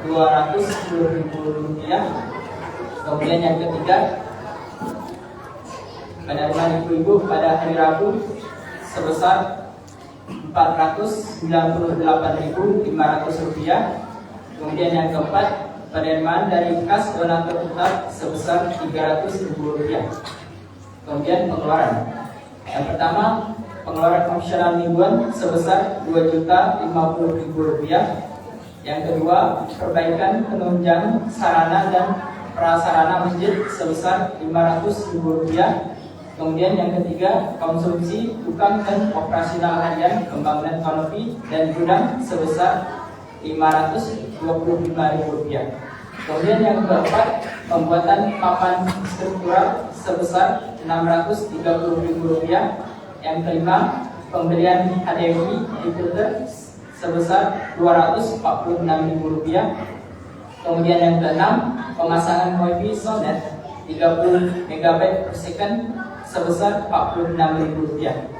Rp210.000. Kemudian yang ketiga, penerimaan ibu-ibu pada hari Rabu sebesar Rp498.500. Kemudian yang keempat, penerimaan dari kas donatur tetap sebesar Rp300.000. Kemudian pengeluaran. Yang pertama, pengeluaran fungsional mingguan sebesar Rp2.050.000. Yang kedua, perbaikan penunjang sarana dan prasarana masjid sebesar Rp500.000. Kemudian yang ketiga, konsumsi tukang dan operasional harian pembangunan kanopi dan gudang sebesar Rp525.000. Kemudian yang keempat, pembuatan papan struktural sebesar Rp630.000. Yang kelima, pembelian HDMI filter sebesar Rp246.000. Kemudian yang keenam, pemasangan WiFi Sonet 30 MB per second sebesar Rp46.000.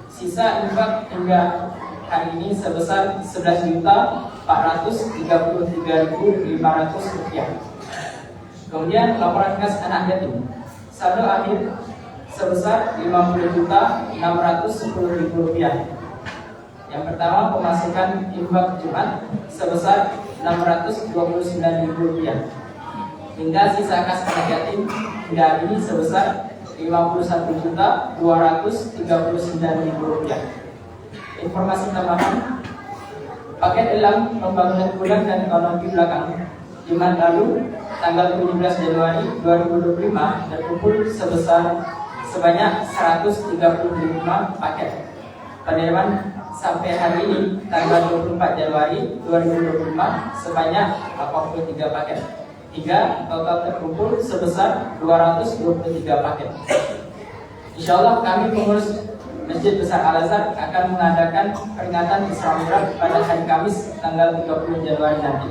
Sisa infak hingga hari ini sebesar Rp11.433.500. Kemudian laporan kas anak yatim, saldo akhir sebesar Rp50.610.000. Yang pertama, pemasukan infak Jumat sebesar Rp629.000. Hingga sisa kas anak yatim hingga hari ini sebesar Rp51.239.000. Informasi tambahan, paket elang pembangunan gudang dan kanopi belakang Jumat lalu tanggal 17 Januari 2025 terkumpul sebanyak 135 paket. Penerimaan sampai hari ini tanggal 24 Januari 2025 sebanyak 83 paket. Hingga total terkumpul sebesar 223 paket. Insyaallah kami pengurus Masjid Besar Al-Azhar akan mengadakan peringatan Isra Mi'raj pada hari Kamis tanggal 30 Januari nanti.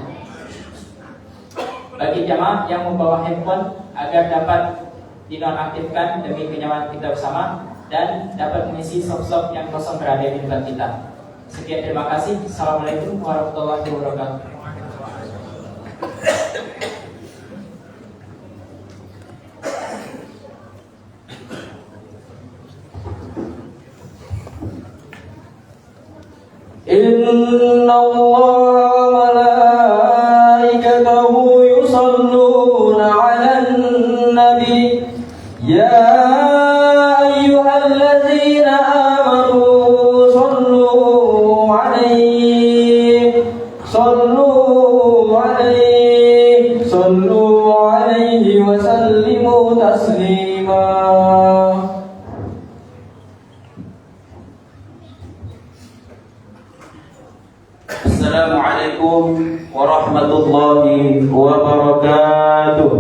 Bagi jamaah yang membawa handphone agar dapat dinonaktifkan demi kenyamanan kita bersama dan dapat mengisi soft-soft yang kosong berada di depan kita. Sekian, terima kasih. Assalamualaikum warahmatullahi wabarakatuh. Inna Allah wa malaikatahu yusalluna 'alan nabi ya ayyuhalladzina amanu sallu 'alaihi wa sallimu taslima. Assalamualaikum warahmatullahi wabarakatuh.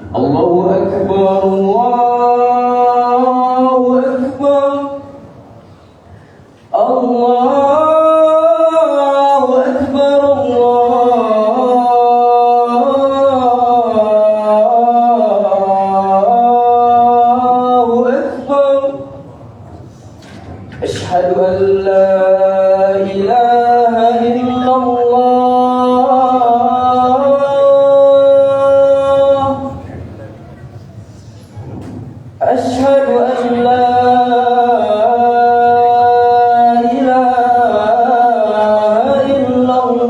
Allahu Akbar, Allahu Akbar, Allahu Akbar, Allahu Akbar. Asyhadu an la ilaha illallah. Asyhadu an la ilaha illallah.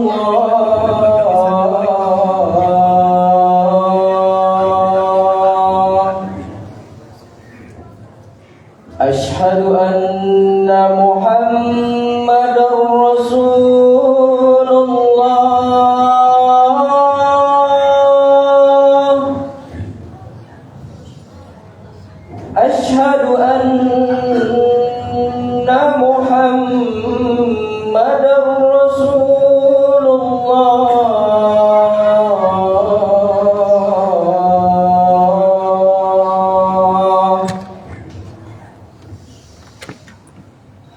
Asyhadu anna Muhammadar Rasulullah. Asyhadu anna Muhammadar Rasulullah.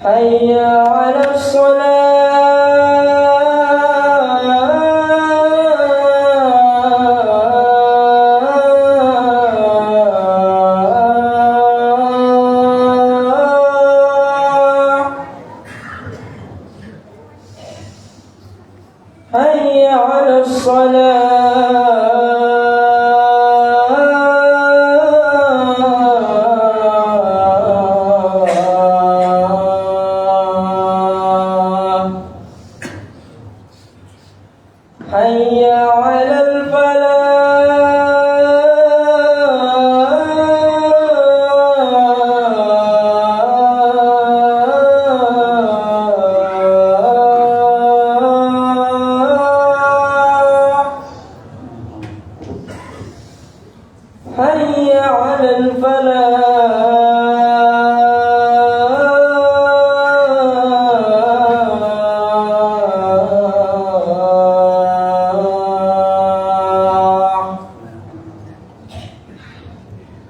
Hayya 'alas shalah. حي على الصلاة حي على الفلاح حي على الفلاح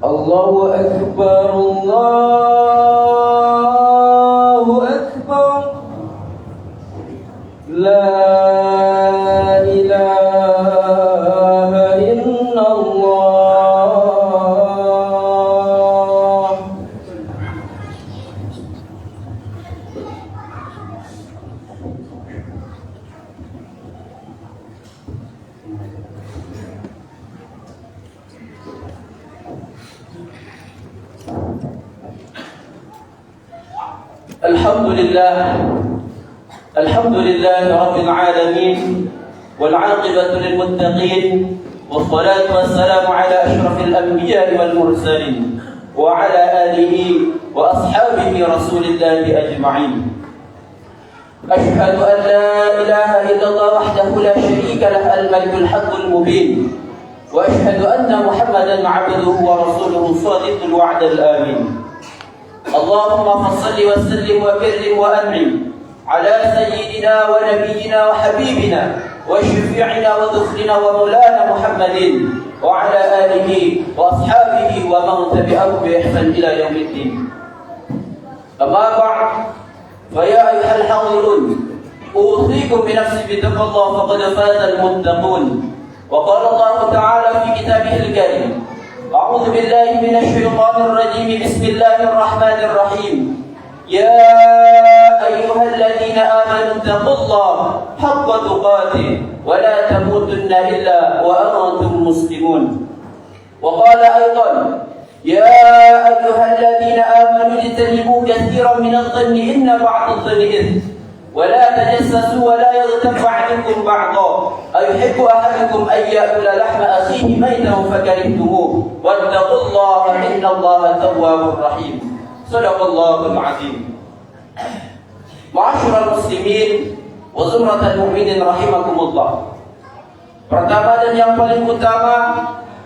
الله أكبر الله أكبر لا إله إلا الله الحمد لله رب العالمين والعاقبة للمتقين والصلاة والسلام على أشرف الأنبياء والمرسلين وعلى آله وأصحابه رسول الله أجمعين. أشهد أن لا إله إلا الله وحده لا شريك له الملك الحق المبين وأشهد أن محمدا عبده ورسوله الصادق الوعد الآمين. اللهم صل وسلم وكرم وأنعم على سيدنا ونبينا وحبيبنا وشفيعنا وذخرنا ومولانا محمد وعلى آله وأصحابه ومن تبعهم بإحسان إلى يوم الدين. أما بعد فيا أيها الحاضرون أوصيكم بنفسي بتقوى الله فقد فاز المتقون. وقال الله تعالى في كتابه الكريم: أعوذ بالله من الشيطان الرجيم بسم الله الرحمن الرحيم يا أيها الذين آمنوا اتقوا الله حق تقاته ولا تموتن إلا وأنتم مسلمون. وقال أيضا يا أيها الذين آمنوا اجتنبوا كثيرا من الظن إن بعض الظن إثم ولا تجسسوا ولا يغتب بعضكم بعضا أيحب أحدكم أن يأكل لحم أخيه ميتا فكرهتموه واتقوا الله إن الله تواب رحيم. صدق الله العظيم. Ma'asyiral muslimin wa zumratal mu'minin rahimakumullah. Pertama dan yang paling utama,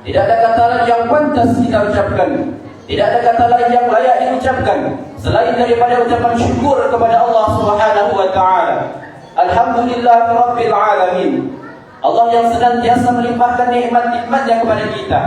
tidak ada kata lain yang pantas kita ucapkan, tidak ada kata lain yang layak diucapkan selain daripada ucapan syukur kepada Allah Subhanahu wa taala. Alhamdulillahirabbil alamin. Allah yang senantiasa melimpahkan nikmat-nikmatnya kepada kita.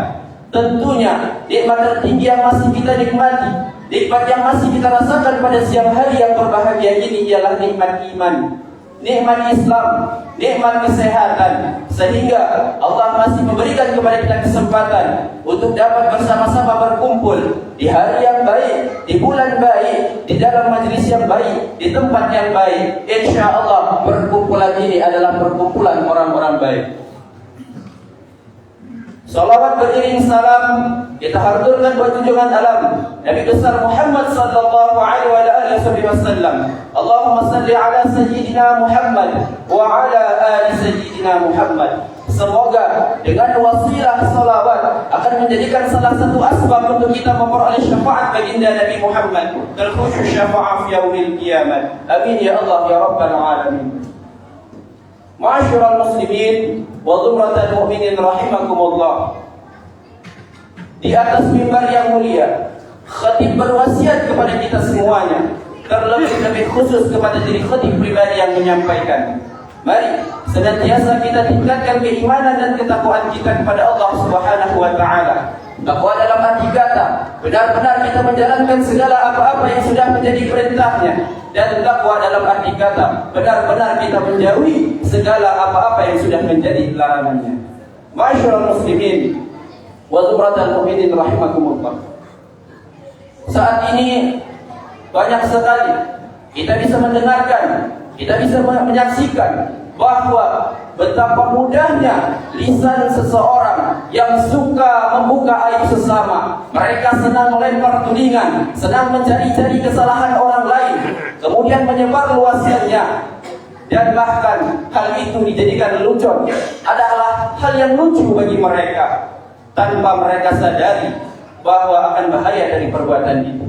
Tentunya nikmat tertinggi yang masih kita nikmati, nikmat yang masih kita rasakan pada siang hari yang berbahagia ini ialah nikmat iman, nikmat Islam, nikmat kesehatan, sehingga Allah masih memberikan kepada kita kesempatan untuk dapat bersama-sama berkumpul di hari yang baik, di bulan baik, di dalam majlis yang baik, di tempat yang baik. InsyaAllah perkumpulan ini adalah perkumpulan orang-orang baik. Salawat beriring salam kita haturkan buat junjungan alam Nabi besar Muhammad sallallahu alaihi wasallam. Allahumma salli ala sayyidina Muhammad wa ala ali sayyidina Muhammad. Semoga dengan wasilah salawat akan menjadikan salah satu asbab untuk kita memperoleh syafaat baginda Nabi Muhammad dan khusyuk syafaat fi yaumil qiyamah. Amin ya Allah ya rabbal alamin. Ma'asyiral muslimin wa zumratal mu'minin rahimakumullah. Di atas mimbar yang mulia, khatib berwasiat kepada kita semuanya, terlebih khusus kepada diri khatib pribadi yang menyampaikan. Mari senantiasa kita tingkatkan keimanan dan ketakwaan kita kepada Allah Subhanahu wa taala. Takwa dalam arti kata, benar-benar kita menjalankan segala apa-apa yang sudah menjadi perintahnya, dan takwa dalam arti kata, benar-benar kita menjauhi segala apa-apa yang sudah menjadi larangannya. Ma'asyiral muslimin wa zumratal mu'minin rahimakumullah. Saat ini banyak sekali kita bisa mendengarkan, kita bisa menyaksikan bahwa betapa mudahnya lisan seseorang yang suka membuka aib sesama. Mereka senang melempar tudingan, senang mencari-cari kesalahan orang lain, kemudian menyebar luasnya. Dan bahkan hal itu dijadikan lelucon adalah hal yang lucu bagi mereka, tanpa mereka sadari bahwa akan bahaya dari perbuatan itu.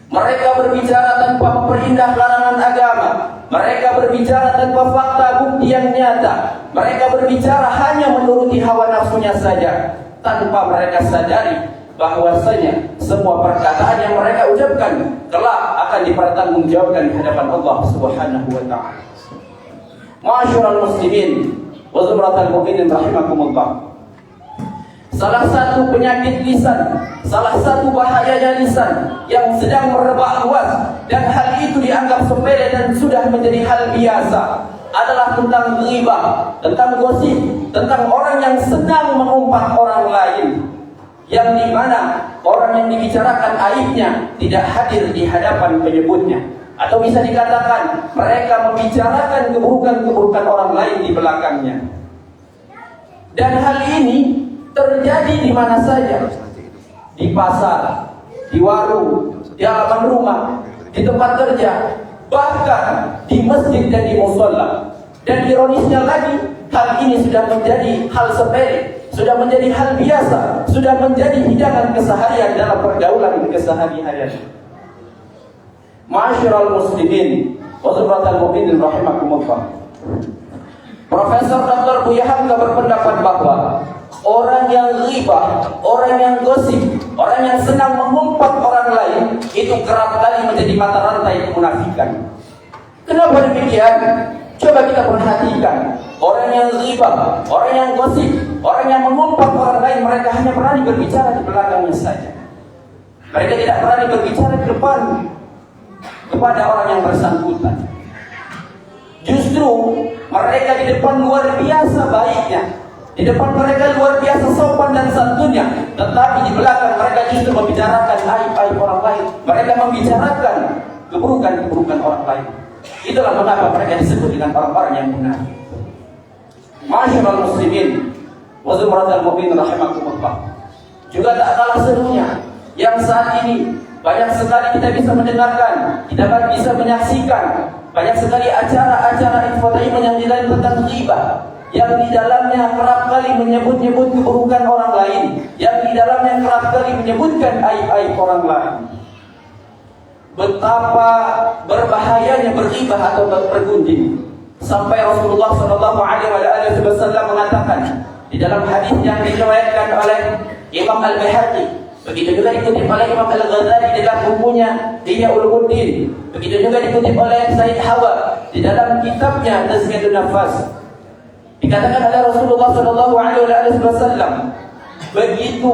Mereka berbicara tanpa memperindah larangan agama. Mereka berbicara tanpa fakta bukti yang nyata. Mereka berbicara hanya menuruti hawa nafsunya saja, tanpa mereka sadari bahwasanya semua perkataan yang mereka ucapkan kelak akan dipertanggungjawabkan di hadapan Allah Subhanahu wa taala. Ma'asyiral muslimin wa zumratal mu'minin rahimakumullah. Salah satu penyakit lisan, salah satu bahayanya lisan yang sedang merebak luas dan hal itu dianggap sepele dan sudah menjadi hal biasa adalah tentang ghibah, tentang gosip, tentang orang yang senang mengumpat orang lain, yang dimana orang yang dibicarakan aibnya tidak hadir di hadapan penyebutnya, atau bisa dikatakan mereka membicarakan keburukan-keburukan orang lain di belakangnya. Dan hal ini terjadi di mana saja, di pasar, di warung, di halaman rumah, di tempat kerja, bahkan di masjid dan di mushola. Dan ironisnya lagi, hal ini sudah menjadi hal sepele, sudah menjadi hal biasa, sudah menjadi hidangan keseharian dalam pergaulan keseharian. Ma'asyiral muslimin wa zumratal mu'minin rahimakumullah. Profesor Dr. Buya Hamka berpendapat bahwa orang yang ghibah, orang yang gosip, orang yang senang mengumpat orang lain itu kerap kali menjadi mata rantai kemunafikan. Kenapa demikian? Coba kita perhatikan. Orang yang ghibah, orang yang gosip, orang yang mengumpat orang lain, mereka hanya berani berbicara di belakangnya saja. Mereka tidak berani berbicara di depan kepada orang yang bersangkutan. Justru mereka di depan luar biasa baiknya, di depan mereka luar biasa sopan dan santunnya, tetapi di belakang mereka justru membicarakan aib-aib orang lain. Mereka membicarakan keburukan-keburukan orang lain. Itulah mengapa mereka disebut dengan orang-orang yang munafik. Ma'asyiral muslimin wa zumratal mu'minin rahimakumullah. Juga tak kalah serunya yang saat ini banyak sekali kita bisa mendengarkan, kita bisa menyaksikan banyak sekali acara-acara infotainment yang dilain tentang ghibah, yang di dalamnya kerap kali menyebut-nyebut keburukan orang lain, yang di dalamnya kerap kali menyebutkan aib-aib orang lain. Betapa berbahayanya berghibah atau bergunjing, sampai Rasulullah SAW mengatakan di dalam hadis yang diriwayatkan oleh Imam Al-Baihaqi, begitu juga dikutip oleh Imam Al-Ghazali di dalam bukunya Ihya Ulumuddin, begitu juga dikutip oleh Said Hawa di dalam kitabnya Tazkiyatun Nafas. Dikatakan oleh Rasulullah SAW, begitu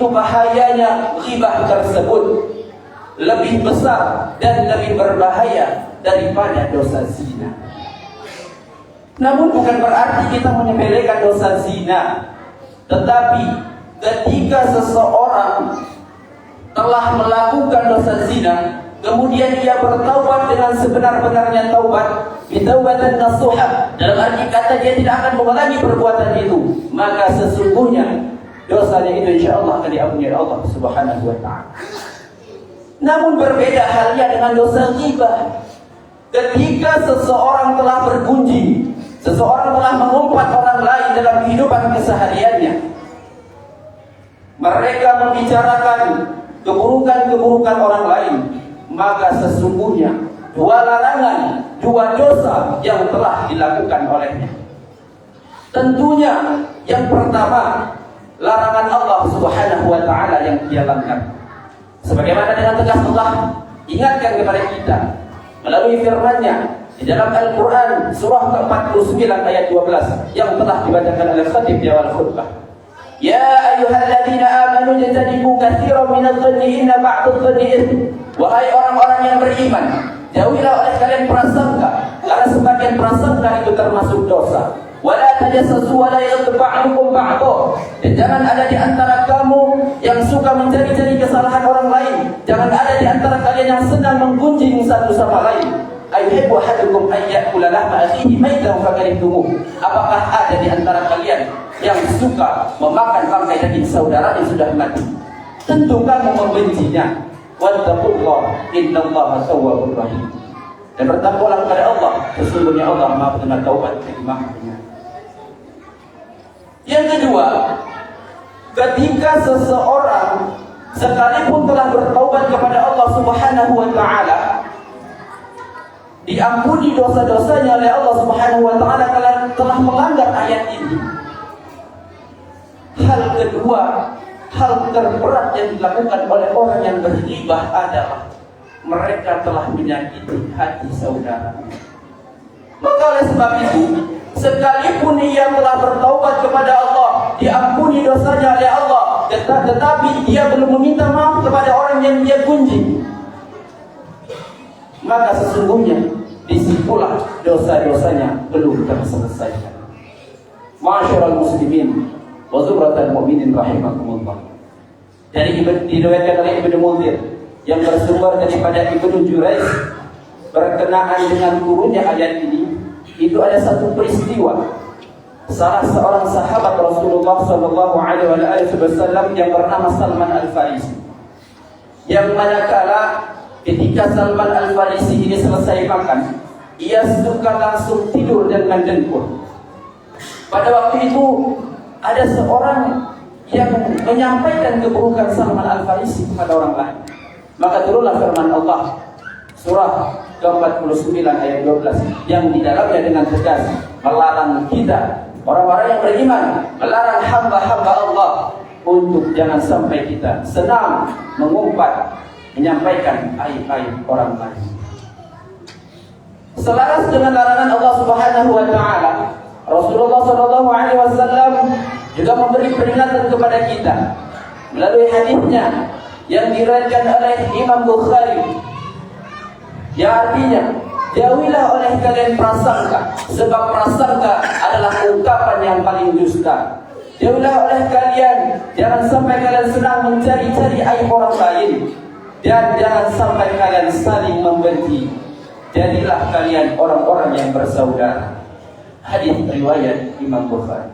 bahayanya ghibah tersebut, lebih besar dan lebih berbahaya daripada dosa zina. Namun bukan berarti kita menyepelekan dosa zina, tetapi ketika seseorang telah melakukan dosa zina, kemudian ia bertaubat dengan sebenar-benarnya taubat, taubatan nasuha, dalam arti kata dia tidak akan mengulangi perbuatan itu, maka sesungguhnya dosanya itu insyaallah akan diampuni oleh Allah Subhanahu wa taala. Namun berbeda halnya dengan dosa ghibah. Ketika seseorang telah bergunjing, seseorang telah mengumpat orang lain dalam kehidupan kesehariannya, mereka membicarakan keburukan-keburukan orang lain, maka sesungguhnya dua larangan, dua dosa yang telah dilakukan olehnya. Tentunya yang pertama, larangan Allah Subhanahu wa taala yang dia langgar. Sebagaimana dengan tegas Allah ingatkan kepada kita melalui firman-Nya di dalam Al-Qur'an surah ke-49 ayat 12 yang telah dibacakan oleh khatib di awal khutbah. Ya ayyuhalladzina amanu jtanibu katsiran minadh-dhanni inna ba'dadh-dhanni itsm. Wahai orang-orang yang beriman, jauhilah oleh kalian prasangka, karena sebagian prasangka itu termasuk dosa. Wala tajassasu wala yaghtab ba'dukum ba'dha. Dan jangan ada di antara kamu yang suka mencari-cari kesalahan orang lain. Jangan ada di antara kalian yang sedang menggunjing satu sama lain. Ayuhibbu ahadukum an ya'kula lahma akhihi maitan fakarihtumuh. Apakah ada di antara kalian yang suka memakan bangkai daging saudara yang sudah mati? Tentu kamu membencinya. Wattaqullah innallaha tawwabur rahim. Dan bertakwalah kepada Allah, sesungguhnya Allah Maha penerima taubat lagi Maha Penyayang. Yang kedua, ketika seseorang sekalipun telah bertaubat kepada Allah Subhanahu wa taala, diampuni dosa-dosanya oleh Allah Subhanahu wa taala karena telah melanggar ayat ini. Hal kedua, hal terberat yang dilakukan oleh orang yang berghibah adalah mereka telah menyakiti hati saudara. Maka oleh sebab itu, sekalipun ia telah bertaubat kepada Allah, diampuni dosanya oleh Allah, tetapi dia belum meminta maaf kepada orang yang dia gunjing, maka sesungguhnya disitulah dosa-dosanya belum terselesaikan. Ma'asyiral muslimin wa zumratal mu'minin rahimakumullah. Dari diriwayatkan oleh Ibnu Munzir yang bersumber daripada Ibnu Jurayj berkenaan dengan turunnya ayat ini, itu ada satu peristiwa. Salah seorang sahabat Rasulullah sallallahu alaihi wasallam yang bernama Salman Al-Farisi, yang manakala ketika Salman Al-Farisi ini selesai makan, ia suka langsung tidur dan mendengkur. Pada waktu itu ada seorang yang menyampaikan keburukan Salman Al-Farisi kepada orang lain. Maka turunlah firman Allah surah ke-49 ayat 12 yang di dalamnya dengan tegas melarang kita, orang-orang yang beriman, melarang hamba-hamba Allah untuk jangan sampai kita senang mengumpat, menyampaikan aib-aib orang lain. Selaras dengan larangan Allah Subhanahu wa taala, Rasulullah sallallahu alaihi wasallam juga memberi peringatan kepada kita melalui hadisnya yang diriwayatkan oleh Imam Bukhari, yang artinya, jauhilah oleh kalian prasangka, sebab prasangka adalah ungkapan yang paling dusta. Jauhilah oleh kalian, jangan sampai kalian senang mencari-cari aib orang lain, dan jangan sampai kalian saling membenci. Jadilah kalian orang-orang yang bersaudara. Hadis riwayat Imam Bukhari.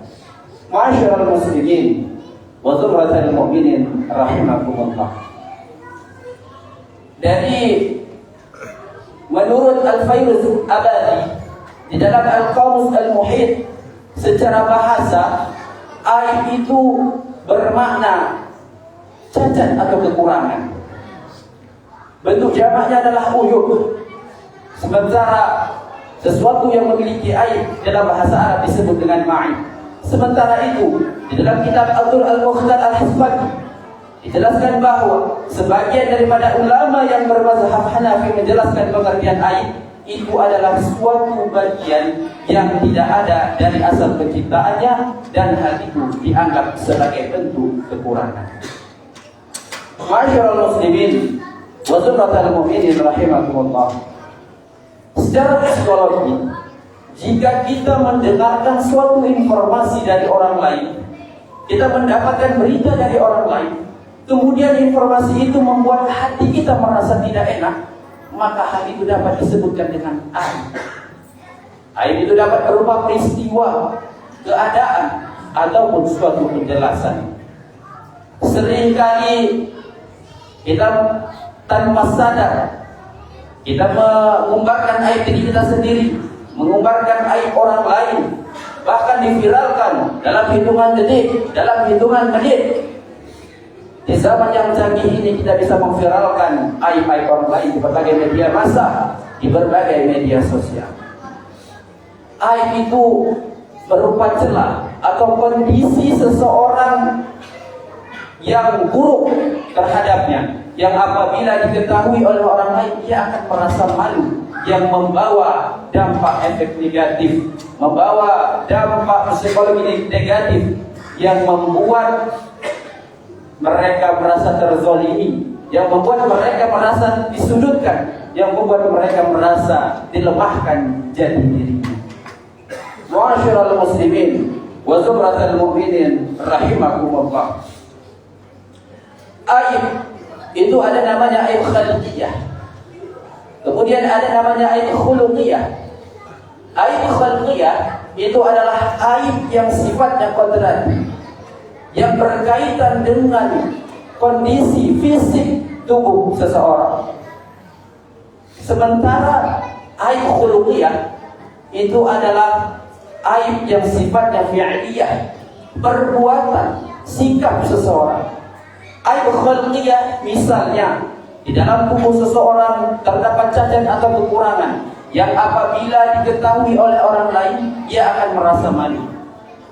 Ma'asyiral muslimin wa zumratal mu'minin rahimakumullah. Dari menurut Al-Fairuz Abadi di dalam Al-Qamus Al-Muhit, secara bahasa aib itu bermakna cacat atau kekurangan. Bentuk jamaknya adalah uyub. Sementara sesuatu yang memiliki aib dalam bahasa Arab disebut dengan ma'ib. Sementara itu di dalam kitab Abdul Al-Mukhtar Al-Hasbaki dijelaskan bahwa sebagian daripada ulama yang bermazhab Hanafi menjelaskan pengertian aib itu adalah suatu bagian yang tidak ada dari asal penciptaannya, dan hal itu dianggap sebagai bentuk kekurangan. Ma'asyiral muslimin wa zumratal mu'minin rahimakumullah. Secara psikologi, jika kita mendengarkan suatu informasi dari orang lain, kita mendapatkan berita dari orang lain, kemudian informasi itu membuat hati kita merasa tidak enak, maka hal itu dapat disebutkan dengan aib. Aib itu dapat berupa peristiwa, keadaan, ataupun suatu penjelasan. Seringkali kita tanpa sadar kita mengumbarkan aib diri kita sendiri, mengumbarkan aib orang lain, bahkan diviralkan dalam hitungan detik, dalam hitungan menit. Di zaman yang canggih ini kita bisa memviralkan aib-aib orang lain di berbagai media massa, di berbagai media sosial. Aib itu berupa celah atau kondisi seseorang yang buruk terhadapnya, yang apabila diketahui oleh orang lain dia akan merasa malu, yang membawa dampak efek negatif, membawa dampak psikologi negatif, yang membuat mereka merasa terzolimi, yang membuat mereka merasa disudutkan, yang membuat mereka merasa dilemahkan jati dirinya. Ma'asyiral muslimin wa zumratal mu'minin rahimakumullah. Aib itu ada namanya aib khalqiyah. Kemudian ada namanya aib khuluqiyah. Aib khuluqiyah itu adalah aib yang sifatnya kontradiktif, yang berkaitan dengan kondisi fisik tubuh seseorang. Sementara aib khuluqiyah itu adalah aib yang sifatnya fi'liyah, perbuatan, sikap seseorang. Aib khuluqiyah misalnya di dalam tubuh seseorang terdapat cacat atau kekurangan yang apabila diketahui oleh orang lain ia akan merasa malu.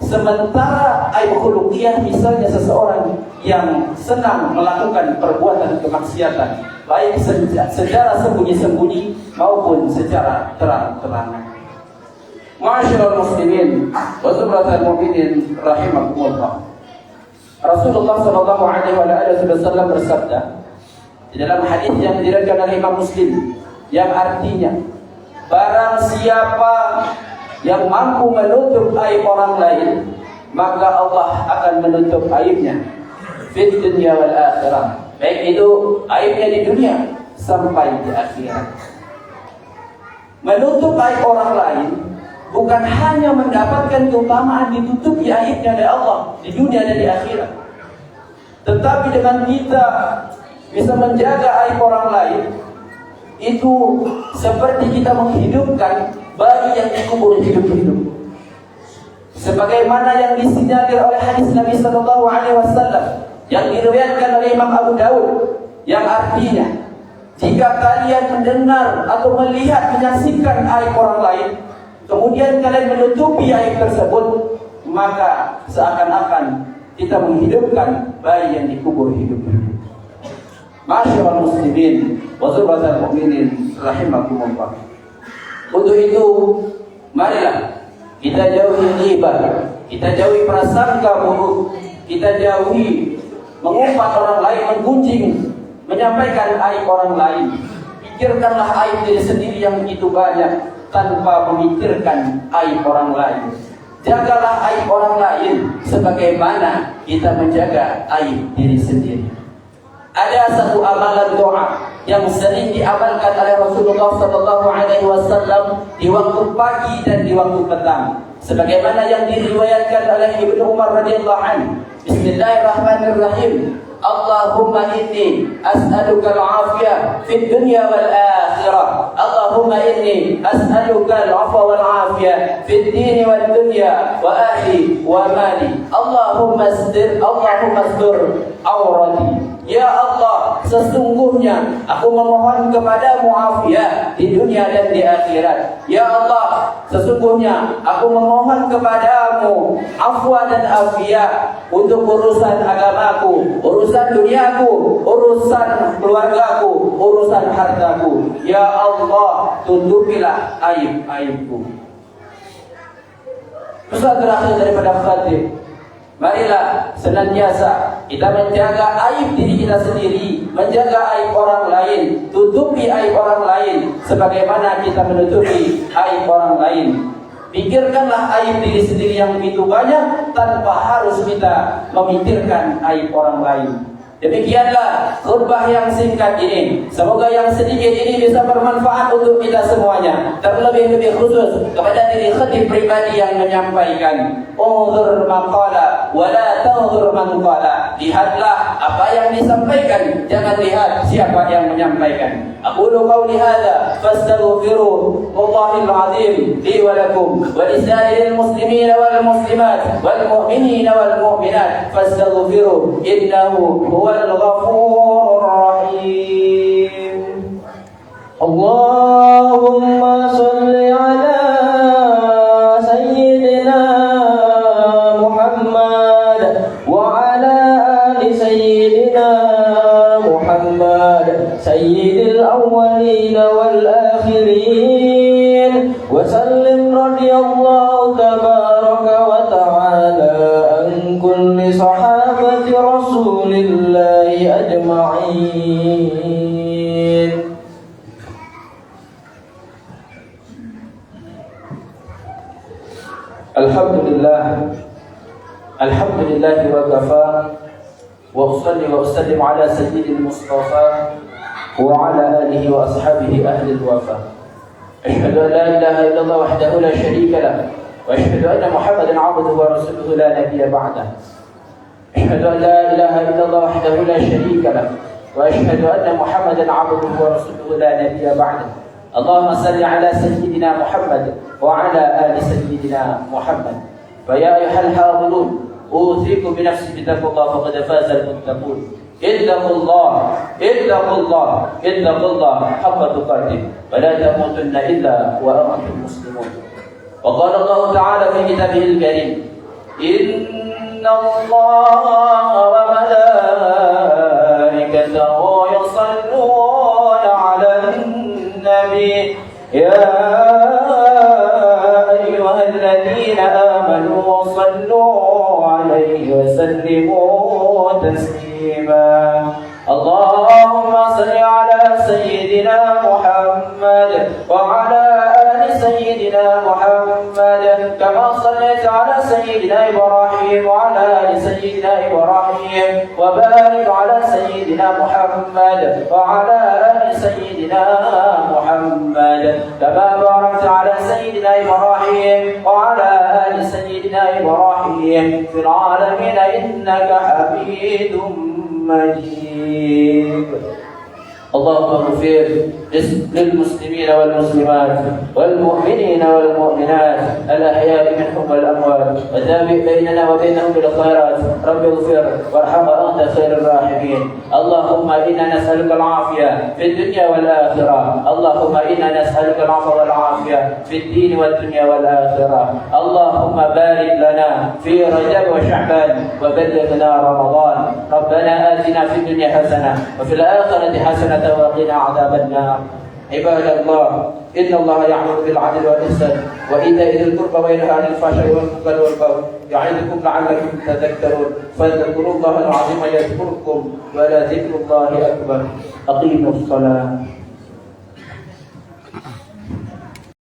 Sementara aib khuluqiyah misalnya seseorang yang senang melakukan perbuatan kemaksiatan, baik secara sembunyi-sembunyi maupun secara terang-terangan. Ma'asyiral muslimin wa zumratal mu'minin rahimakumullah. Rasulullah sallallahu alaihi wasallam bersabda di dalam hadis yang diriwayatkan oleh Imam Muslim yang artinya, barang siapa yang mampu menutup aib orang lain, maka Allah akan menutup aibnya di dunia wal akhirah, baik itu aibnya di dunia sampai di akhirat. Menutup aib orang lain bukan hanya mendapatkan keutamaan ditutupi aibnya oleh Allah di dunia dan di akhirat, tetapi dengan kita bisa menjaga aib orang lain, itu seperti kita menghidupkan bayi yang dikubur hidup-hidup. Sebagaimana yang disinyalir oleh hadis Nabi sallallahu alaihi wasallam yang diriwayatkan oleh Imam Abu Dawud yang artinya, jika kalian mendengar atau melihat, menyaksikan aib orang lain, kemudian kalian menutupi aib tersebut, maka seakan-akan kita menghidupkan bayi yang dikubur hidup-hidup. Ma'asyiral muslimin wa zumratal mu'minin rahimakumullah. Untuk itu, marilah kita jauhi ghibah, kita jauhi prasangka buruk, kita jauhi mengumpat orang lain, menggunjing, menyampaikan aib orang lain. Pikirkanlah aib diri sendiri yang begitu banyak tanpa memikirkan aib orang lain. Jagalah aib orang lain sebagaimana kita menjaga aib diri sendiri. Ada satu amalan doa yang sering diamalkan oleh Rasulullah sallallahu alaihi wasallam di waktu pagi dan di waktu petang, sebagaimana yang diriwayatkan oleh Ibnu Umar radhiyallahu anhu. Bismillahirrahmanirrahim. Allahumma inni as'aluka al-afiyah fid dunya wal akhirah. Allahumma inni as'aluka al-'afwa wal 'afiyah fid din wal dunya wa ahli wa mali. Allahumma astur awrati. Ya Allah, sesungguhnya aku memohon kepadamu afiat di dunia dan di akhirat. Ya Allah, sesungguhnya aku memohon kepadamu afwa dan afiat untuk urusan agamaku, urusan duniaku, urusan keluargaku, urusan hartaku. Ya Allah, tutupilah aib-aibku. Pesan terakhir daripada khatib, marilah senantiasa kita menjaga aib diri kita sendiri, menjaga aib orang lain, tutupi aib orang lain sebagaimana kita menutupi aib orang lain. Pikirkanlah aib diri sendiri yang begitu banyak tanpa harus kita memikirkan aib orang lain. Demikianlah khutbah yang singkat ini. Semoga yang sedikit ini bisa bermanfaat untuk kita semuanya, terlebih-lebih khusus kepada diri khatib pribadi yang menyampaikan. Unzur maqala wa la tanzur man qala. Lihatlah apa yang disampaikan, jangan lihat siapa yang menyampaikan. Aqulu qawli hadza fastaghfiru wallahil azim li wa lakum wa lisa'iril muslimin wal muslimat wal mu'minin wal mu'minat fastaghfiru innahu huwal ghafurur rahim. Allahumma shalli ala sayyidina Muhammad wa ala ali sayyidina Muhammad sayyidil awwalin wal akhirin wa sallim radiyallahu tabaraka wa ta'ala an kulli sahabati rasulillahi ajma'in. Alhamdulillah wa kafa wa usalli wa usallim ala sayyidil mustafa وعلى آله وأصحابه أهل الوفا. أشهد أن لا إله إلا الله وحده لا شريك له، وأشهد أن محمدا عبده ورسوله لا نبي بعده. أشهد أن لا إله إلا الله وحده لا شريك له، وأشهد أن محمدا عبده ورسوله لا نبي بعده. اللهم صل على سيدنا محمد وعلى آل سيدنا محمد. فيا أيها الحاضرون، أوصيكم بنفسي بتقوى الله فقد فاز المتقون. اتقوا الله اتقوا الله اتقوا الله حق تقاته ولا تموتن إلا وأنتم مسلمون. وقال الله تعالى في كتابه الكريم: إن الله وملائكته يصلون على النبي يا أيها الذين آمنوا صلوا عليه وسلموا تسليما. اللهم صل على سيدنا محمد وعلى آل سيدنا محمد كما صليت على سيدنا إبراهيم وعلى آل سيدنا إبراهيم، وبارك على سيدنا محمد وعلى آل سيدنا محمد كما باركت على سيدنا إبراهيم وعلى آل سيدنا إبراهيم في العالمين إنك حميد مجيد. اللهم اغفر للمسلمين والمسلمات والمؤمنين والمؤمنات الأحياء منهم والأموات، وتابع بيننا وبينهم بالخيرات. رب اغفر وارحم وأنت خير الراحمين. اللهم إنا نسألك العافية في الدنيا والآخرة. اللهم إنا نسألك العفو والعافية في الدين والدنيا والآخرة. اللهم بارك لنا في رجب وشعبان وبلغنا رمضان. ربنا آتنا في الدنيا حسنة وفي الآخرة حسنة وقنا عذاب النار. عباد الله، إن الله يأمر بالعدل والإحسان وإيتاء ذي القربى وينهى عن الفحشاء والمنكر والبغي يعظكم لعلكم تذكرون. فاذكروا الله العظيم يذكركم ولذكر الله أكبر. أقيموا الصلاة.